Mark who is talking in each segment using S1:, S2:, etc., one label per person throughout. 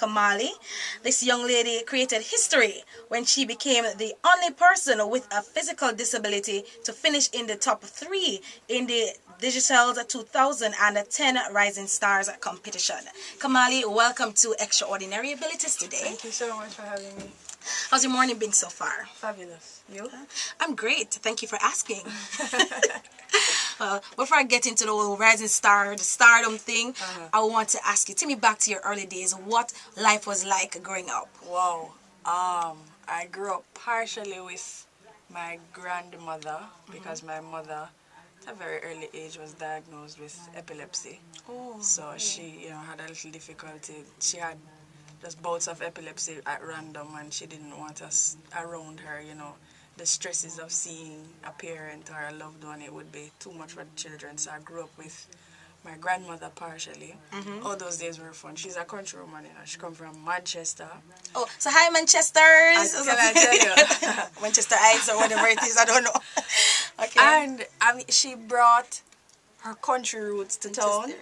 S1: Camalay. This young lady created history when she became the only person with a physical disability to finish in the top 3 in the Digital 2010 Rising Stars competition. Camalay, welcome to Extraordinary Abilities today.
S2: Thank you so much for having me.
S1: How's your morning been so far?
S2: Fabulous. You?
S1: I'm great. Thank you for asking. Before I get into the whole rising star, the stardom thing, I want to ask you, take me back to your early days, what life was like growing up.
S2: Wow. I grew up partially with my grandmother because my mother, at a very early age, was diagnosed with epilepsy.
S1: Oh.
S2: So she, had a little difficulty. She had just bouts of epilepsy at random, and she didn't want us around her, The stresses of seeing a parent or a loved one, it would be too much for the children. So I grew up with my grandmother partially. All those days were fun. She's a country woman, She come from Manchester.
S1: Oh, so hi Manchesters.
S2: Can I tell you?
S1: Manchester Heights or whatever it is, I don't know. Okay.
S2: And she brought her country roots to town.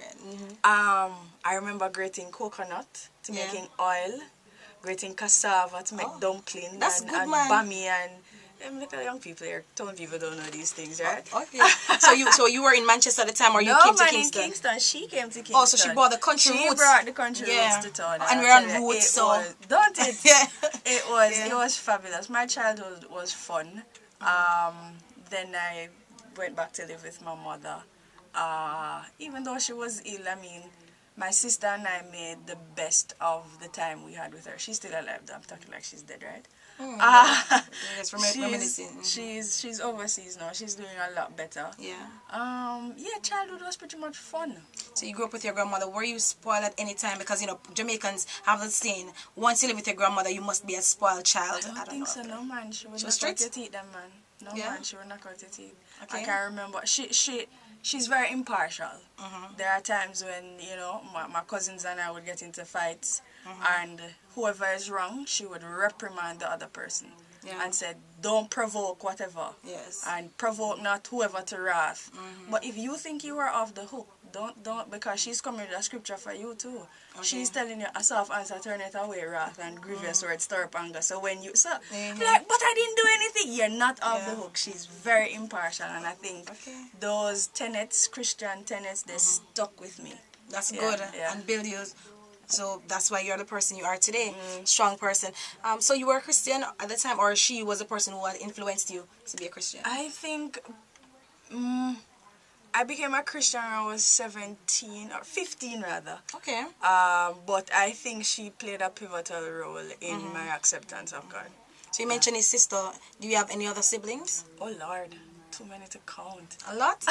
S2: I remember grating coconut to making oil, grating cassava to make dumplings,
S1: that's
S2: and bami and look at young people here. Town people don't know these things, right?
S1: Okay. so you were in Manchester at the time, or you came to Kingston?
S2: No, in Kingston. She came to Kingston.
S1: Oh, so she brought the country roots.
S2: She brought the country roots to town.
S1: And we're on roots, so
S2: don't it?
S1: Yeah.
S2: It was fabulous. My childhood was fun. Then I went back to live with my mother. Even though she was ill, my sister and I made the best of the time we had with her. She's still alive, though. I'm talking like she's dead, right? She's overseas now. She's doing a lot better.
S1: Yeah.
S2: Childhood was pretty much fun.
S1: So you grew up with your grandmother. Were you spoiled at any time? Because Jamaicans have the saying, once you live with your grandmother, you must be a spoiled child.
S2: I don't think so. No man, she would knock out your teeth, that man. No man, she would knock out your teeth. Okay. I can't remember. She's very impartial. There are times when, my cousins and I would get into fights, and whoever is wrong, she would reprimand the other person and said, don't provoke whatever.
S1: Yes.
S2: And provoke not whoever to wrath. But if you think you are off the hook, don't, because she's coming with a scripture for you too. Okay. She's telling you, a soft answer turn it away, wrath, and grievous words stir up anger. So when you, but I didn't do anything. You're not off the hook. She's very impartial, and I think those tenets, Christian tenets, they stuck with me.
S1: That's good, and build you. So that's why you're the person you are today, strong person. So you were a Christian at the time, or she was a person who had influenced you to be a Christian?
S2: I think I became a Christian when I was 17 or 15 rather.
S1: Okay.
S2: But I think she played a pivotal role in my acceptance of God.
S1: So you mentioned his sister. Do you have any other siblings?
S2: Oh Lord, too many to count.
S1: A lot?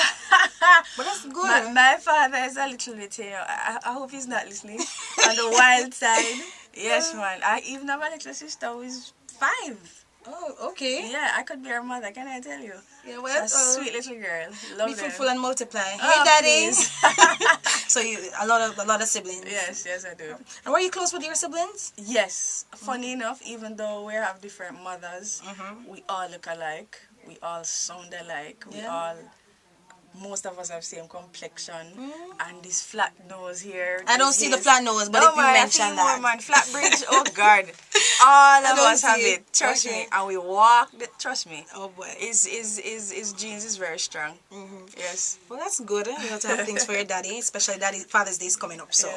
S1: But that's good.
S2: My father is a little bit, I hope he's not listening. On the wild side. Yes, man. I even have a little sister who is 5.
S1: Oh, okay.
S2: Yeah, I could be her mother, can I tell you?
S1: Yeah, well,
S2: she's a sweet little girl. Love
S1: be
S2: them.
S1: fruitful and multiply. Hey, Daddy. So you a lot of siblings.
S2: Yes, I do.
S1: And were you close with your siblings?
S2: Yes. Funny enough, even though we have different mothers, we all look alike. We all sound alike. Most of us have same complexion and this flat nose here.
S1: I don't see the flat nose, but if you mention that.
S2: No, man, flat bridge, oh God. All of us have it. Trust me. And we walk, trust me.
S1: Oh boy.
S2: His genes is very strong. Yes.
S1: Well, that's good. You have to have things for your daddy, especially Father's Day is coming up. So,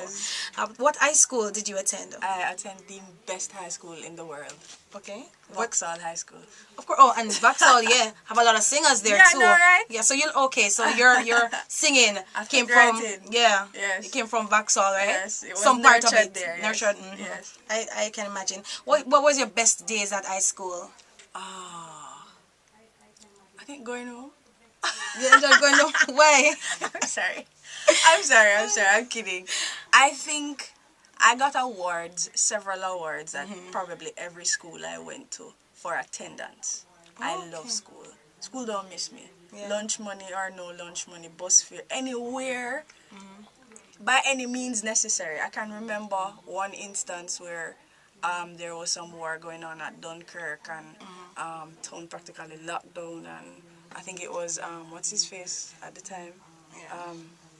S1: what high school did you attend?
S2: I attend the best high school in the world.
S1: Okay.
S2: Vauxhall High School.
S1: Of course. Oh, and Vauxhall, have a lot of singers there too.
S2: Yeah, right?
S1: Yeah. So so your singing came from
S2: Yes.
S1: It came from Vauxhall, right?
S2: Yes. It was
S1: some part of it
S2: there.
S1: Nurtured.
S2: Yes.
S1: I can imagine. What was your best days at high school?
S2: I think going home.
S1: Yeah, just going home. Why?
S2: I'm sorry. I'm kidding. I think I got several awards at probably every school I went to for attendance. I love school. School don't miss me. Yeah. Lunch money or no lunch money, bus fare, anywhere, by any means necessary. I can remember one instance where there was some war going on at Dunkirk and town practically locked down, and I think it was, what's his face at the time?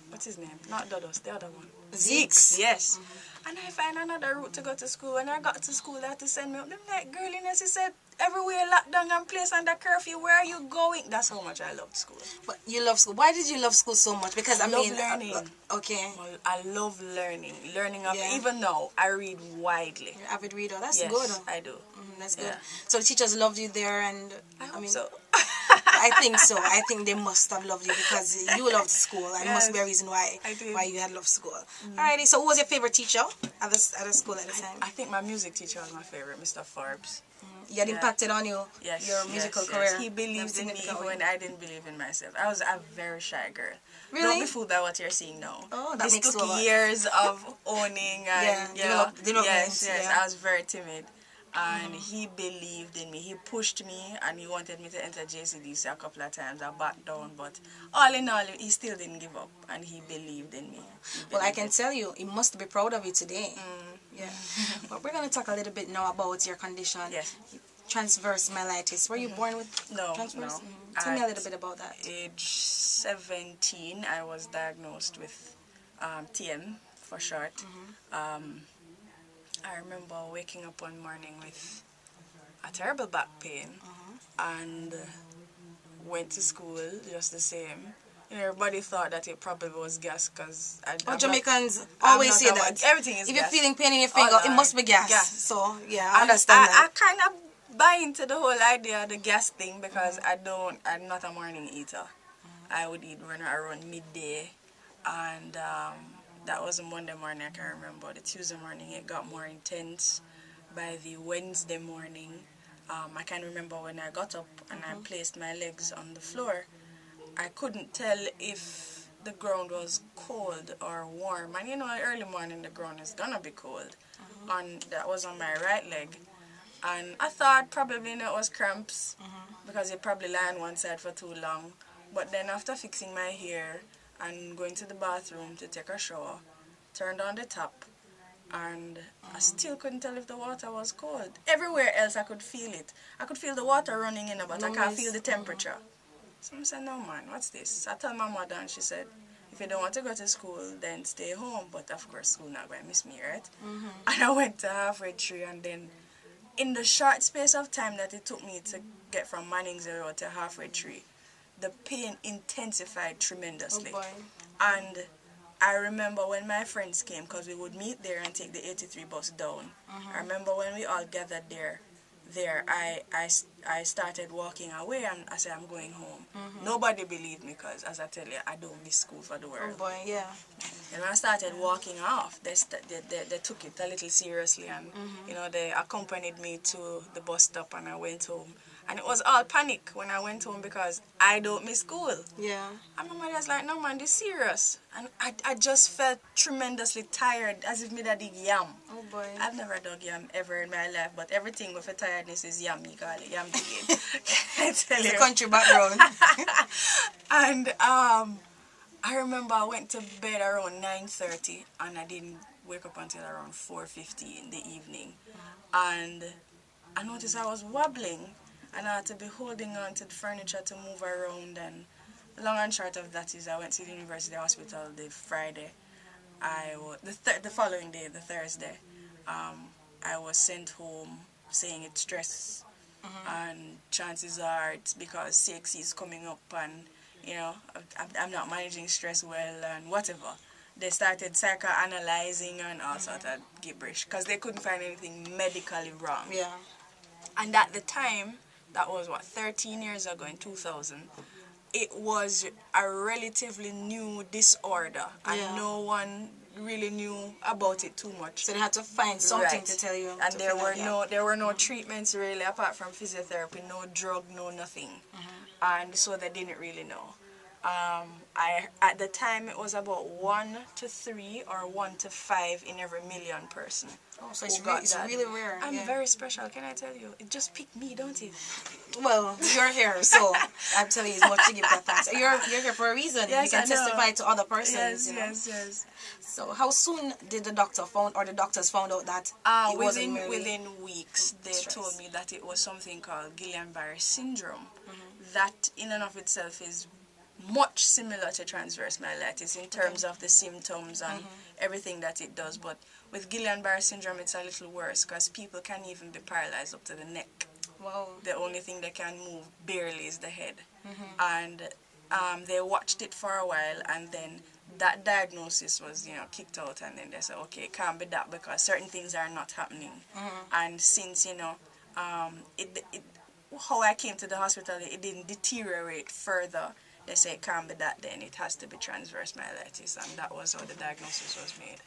S2: What's his name? Not Dodos, the other one. Zeeks, yes. And I find another route to go to school. When I got to school, they had to send me up. Them like, girliness, he said, everywhere locked down and placed under curfew. Where are you going? That's how much I loved school.
S1: But you love school. Why did you love school so much? Because I
S2: love
S1: mean,
S2: learning.
S1: Okay.
S2: Well, I love learning. Learning of,
S1: Yeah.
S2: even now, I read widely.
S1: You're an avid reader. That's
S2: Yes,
S1: good.
S2: I do.
S1: That's good.
S2: Yeah.
S1: So the teachers loved you there, and
S2: I hope
S1: mean,
S2: so.
S1: I think so. I think they must have loved you because you loved school, and
S2: Yes,
S1: must be a reason why you had loved school. Alrighty. So who was your favorite teacher at the school at the time?
S2: I think my music teacher was my favorite, Mr. Forbes.
S1: He had impacted on you,
S2: Yes,
S1: your musical
S2: yes.
S1: career.
S2: He believed in me when I didn't believe in myself. I was a very shy girl.
S1: Really?
S2: Don't be fooled by what you're seeing now.
S1: Oh, that
S2: this
S1: makes
S2: took
S1: so
S2: years of owning and
S1: development.
S2: yes,
S1: Yeah.
S2: I was very timid. And he believed in me. He pushed me and he wanted me to enter JCDC a couple of times. I backed down, but all in all, he still didn't give up and he believed in me.
S1: Well, I can tell you, he must be proud of you today. Yeah. But we're going to talk a little bit now about your condition.
S2: Yes.
S1: Transverse myelitis. Were you born with transverse?
S2: No.
S1: Tell me a little bit about that.
S2: Age 17, I was diagnosed with TM for short. I remember waking up one morning with a terrible back pain and went to school just the same. And everybody thought that it probably was gas because
S1: Jamaicans always say that.
S2: Everything is
S1: if
S2: gas.
S1: You're feeling pain in your finger, it must be gas. So, yeah, I understand
S2: I
S1: that.
S2: kind of buy into the whole idea of the gas thing because I'm not a morning eater. I would eat around midday and that was a Monday morning, I can remember. The Tuesday morning, it got more intense. By the Wednesday morning, I can remember when I got up and I placed my legs on the floor, I couldn't tell if the ground was cold or warm. And you know, early morning, the ground is gonna be cold. And that was on my right leg. And I thought probably it was cramps because it probably lay on one side for too long. But then after fixing my hair, and going to the bathroom to take a shower, turned on the tap, and I still couldn't tell if the water was cold. Everywhere else I could feel it. I could feel the water running in, but I can't feel the temperature. So I said, no man, what's this? So I told my mother and she said, if you don't want to go to school, then stay home. But of course, school not going to miss me, right? And I went to halfway tree, and then in the short space of time that it took me to get from Manning's Road to halfway tree, the pain intensified tremendously.
S1: Oh boy.
S2: And I remember when my friends came, because we would meet there and take the 83 bus down. I remember when we all gathered there, I started walking away and I said, I'm going home. Nobody believed me because, as I tell you, I don't miss school for the world.
S1: Oh boy, yeah.
S2: And when I started walking off, they took it a little seriously and, you know, they accompanied me to the bus stop and I went home. And it was all panic when I went home because I don't miss school.
S1: Yeah.
S2: And my mother was like, no man, this is serious. And I just felt tremendously tired, as if me that dig yam.
S1: Oh boy.
S2: I've never dug yam ever in my life, but everything with a tiredness is yam, you call it, yam digging. I tell you.
S1: It's a country background.
S2: And I remember I went to bed around 9:30 and I didn't wake up until around 4:50 in the evening. And I noticed I was wobbling. And I had to be holding on to the furniture to move around. And long and short of that is I went to the university hospital the Friday. The following day, the Thursday, I was sent home saying it's stress. And chances are it's because CXC is coming up and, you know, I'm not managing stress well and whatever. They started psychoanalyzing and all sort of gibberish because they couldn't find anything medically wrong.
S1: Yeah.
S2: And at the time, that was what, 13 years ago in 2000, it was a relatively new disorder and no one really knew about it too much.
S1: So they had to find something to tell you.
S2: And there were no treatments really apart from physiotherapy, no drug, no nothing. And so they didn't really know. At the time it was about 1 to 3 or 1 to 5 in every million person.
S1: Oh, so it's really rare.
S2: I'm very special, can I tell you? It just picked me, don't it?
S1: Well, you're here, so I'm telling you, it's much to give that thanks. You're here for a reason.
S2: Yes,
S1: you can testify to other persons.
S2: Yes.
S1: So how soon did the doctors found out that it wasn't merely
S2: within weeks, they told me that it was something called Guillain-Barré syndrome. That in and of itself is much similar to transverse myelitis in terms of the symptoms and everything that it does. But with Guillain-Barré syndrome, it's a little worse because people can even be paralyzed up to the neck.
S1: Wow.
S2: The only thing they can move barely is the head. And they watched it for a while, and then that diagnosis was, kicked out, and then they said, okay, it can't be that because certain things are not happening. And since, how I came to the hospital, it didn't deteriorate further. They say it can't be that, then it has to be transverse myelitis, and that was how the diagnosis was made.